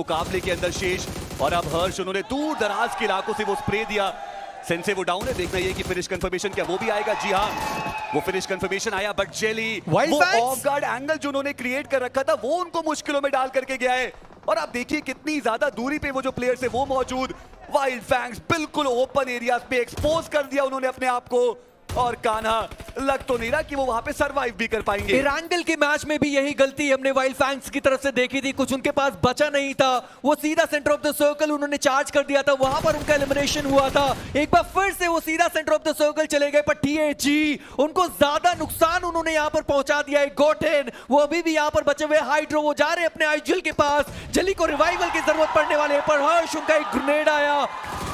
मुकाबले के अंदर शेष और अब हर्ष, उन्होंने दूर दराज के इलाकों से वो स्प्रे दिया। सेंसे वो डाउन है, देखना ये कि फिनिश कंफर्मेशन क्या वो भी आएगा। जी हाँ, वो फिनिश कंफर्मेशन आया, बट जेली वो ऑफ गार्ड एंगल जो उन्होंने क्रिएट कर रखा था वो उनको मुश्किलों में डाल करके गया है। और आप देखिए कितनी ज्यादा दूरी पे वो जो प्लेयर्स है वो मौजूद। वाइल्ड फैंग्स बिल्कुल ओपन एरियाज पे एक्सपोज कर दिया उन्होंने अपने आप को, और कान्हा लग तो नहीं रहा कि वो वहां पे सरवाइव भी कर पाएंगे। इरांगल के मैच में भी यही गलती हमने वाइल्ड फैंग्स की तरफ से देखी थी, कुछ उनके पास बचा नहीं था, वो सीधा सेंटर ऑफ द सर्कल उन्होंने चार्ज कर दिया था, वहां पर उनका एलिमिनेशन हुआ था। एक बार फिर से वो सीधा सेंटर ऑफ द सर्कल चले गए, पर टीएजी उनको ज्यादा नुकसान उन्होंने यहां पर पहुंचा दिया है। गोटेन वो अभी भी यहां पर बचे हुए, हाइड्रो वो जा रहे अपने आइजल के पास, जली को रिवाइवल की जरूरत पड़ने वाले, पर हर्ष उनका एक ग्रेनेड आया,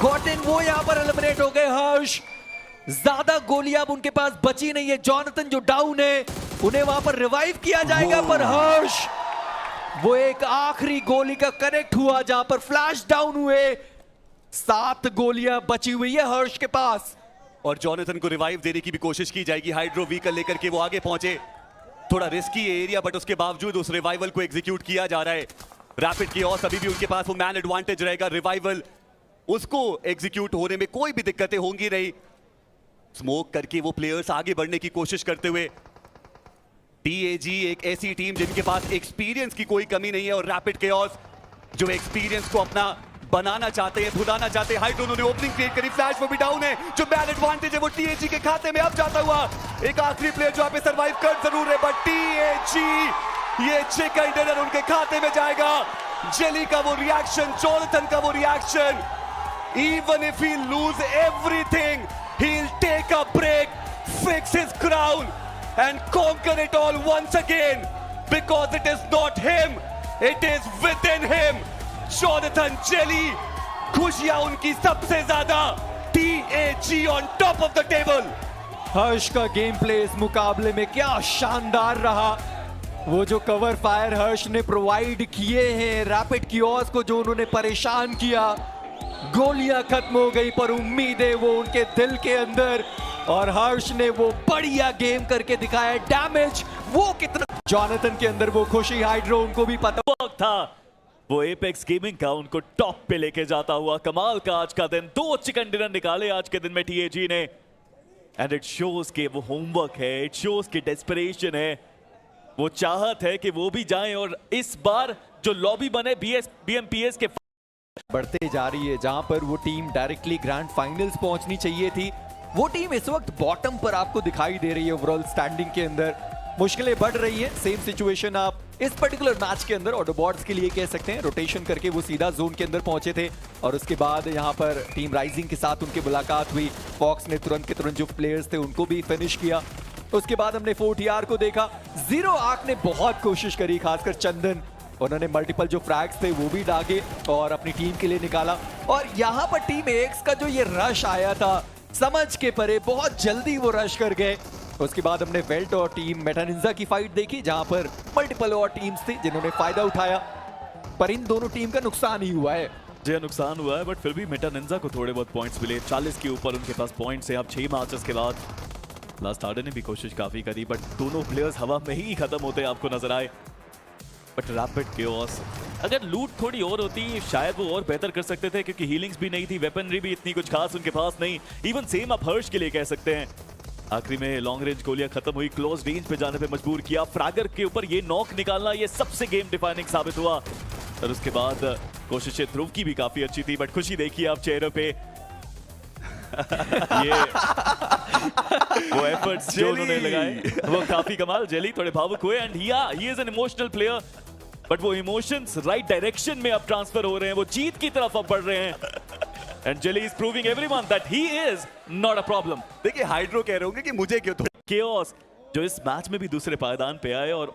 गोटेन वो यहां पर एलिमिनेट हो गए। हर्ष ज्यादा गोलियां अब उनके पास बची नहीं है। जॉनथन जो डाउन है उन्हें वहां पर रिवाइव किया जाएगा, पर हर्ष वो एक आखिरी गोली का कनेक्ट हुआ जहां पर फ्लैश डाउन हुए। 7 गोलियां बची हुई है हर्ष के पास, और जॉनथन को रिवाइव देने की भी कोशिश की जाएगी। हाइड्रो व्हीकल लेकर के वो आगे पहुंचे, थोड़ा रिस्की एरिया, बट उसके बावजूद उस रिवाइवल को एग्जीक्यूट किया जा रहा है। रैपिड कियोस अभी भी उनके पास वो मैन एडवांटेज रहेगा। रिवाइवल उसको एग्जीक्यूट होने में कोई भी दिक्कतें होंगी नहीं। स्मोक करके वो प्लेयर्स आगे बढ़ने की कोशिश करते हुए, टीएजी एक ऐसी टीम जिनके पास एक्सपीरियंस की कोई कमी नहीं है, और रैपिड केओस जो एक्सपीरियंस को अपना बनाना चाहते हैं, भुलाना चाहते हैं। हाइड्रो ने ओपनिंग क्रिएट करी, फ्लैश वो भी डाउन है, जो बैड एडवांटेज है वो टीएजी के खाते में अब जाता हुआ। एक आखिरी प्लेयर जो यहाँ पे सर्वाइव कर जरूर है, बट टीएजी ये चिकन डिनर उनके खाते में जाएगा। जेली का वो रिएक्शन, जॉनथन का वो reaction, even if he loose everything he'll take a break, fix his crown and conquer it all once again, because it is not him, it is within him. Jonathan Jelly, खुशियां उनकी सबसे ज्यादा। TAG on top of the table. हर्ष का game play इस मुकाबले में क्या शानदार रहा। वो जो कवर फायर हर्ष ने प्रोवाइड किए हैं रैपिड कियोस को, जो उन्होंने परेशान किया, गोलियां खत्म हो गई पर उम्मीदें वो उनके दिल के अंदर, और हर्ष ने वो बढ़िया गेम करके दिखाया। डैमेज वो कितना जॉनथन के अंदर वो खुशी, हाइड्रो उनको भी पता था वो एपेक्स गेमिंग का उनको टॉप पे लेके जाता हुआ। कमाल का आज का दिन, 2 चिकन डिनर निकाले आज के दिन में टीएजी ने, एंड इट शोज के वो होमवर्क है, इट शोज की डेस्परेशन है, वो चाहत है कि वो भी जाएं, और इस बार जो लॉबी बने बीएमपीएस के बढ़ते जा रही है, जहां पर वो टीम डायरेक्टली ग्रैंड फाइनल्स पहुंचनी चाहिए थी, वो टीम इस वक्त बॉटम पर आपको दिखाई दे रही है। ओवरऑल स्टैंडिंग के अंदर मुश्किलें बढ़ रही है। सेम सिचुएशन आप इस पर्टिकुलर मैच के अंदर ऑटोबॉट्स के लिए कह सकते हैं। रोटेशन करके वो सीधा जोन के अंदर पहुंचे थे, और उसके बाद यहां पर टीम राइजिंग के साथ उनकी मुलाकात हुई। फॉक्स ने तुरंत के तुरंत जो प्लेयर्स थे उनको भी फिनिश किया। उसके बाद हमने 4TR को देखा, जीरो आर्क ने बहुत कोशिश करी, खासकर चंदन, उन्होंने मल्टीपल जो फ्रैग्स थे वो भी दागे और अपनी टीम के लिए निकाला। और यहाँ पर टीम एक्स का जो ये रश आया था, समझ के परे बहुत जल्दी वो रश कर गए। उसके बाद हमने वेल्ट और टीम मेटानिंजा की फाइट देखी, जहां पर मल्टीपल और टीम्स थी जिन्होंने फायदा उठाया, पर इन दोनों टीम का नुकसान ही हुआ है। जी नुकसान हुआ है, बट फिर भी मेटानिंजा को थोड़े बहुत पॉइंट्स मिले। 40 के ऊपर उनके पास पॉइंट्स हैं अब 6 मैचेस के बाद। लास्ट आर्डर ने भी कोशिश काफी करी, बट दोनों प्लेयर्स हवा में ही खत्म होते आपको नजर आए। बट रैपिड कियोस, अगर लूट थोड़ी और होती शायद वो और बेहतर कर सकते थे, क्योंकि हीलिंग्स भी नहीं थी, वेपनरी भी इतनी कुछ खास उनके पास नहीं। इवन सेम आप हर्ष के लिए कह सकते हैं। आखिरी में लॉन्ग रेंज गोलियां खत्म हुई, क्लोज रेंज पे जाने पे मजबूर किया। फ्रैगर के ऊपर ये नॉक निकालना ये सबसे गेम डिफाइनिंग साबित हुआ। और उसके बाद कोशिशें ध्रुव की भी काफी अच्छी थी, बट खुशी देखिए आप चेहरों पे। ये वो एफर्ट्स जो उन्होंने लगाए वो काफी कमाल। जेली थोड़े भावुक हुए, and he is an emotional player, but वो इमोशंस राइट डायरेक्शन में अब ट्रांसफर हो रहे हैं, वो जीत की तरफ अब बढ़ रहे हैं। And jelly is proving everyone that he is not a problem. देखिए हाइड्रो कह रहे होंगे कि मुझे क्यों, केओस जो इस मैच में भी दूसरे पायदान पे आए और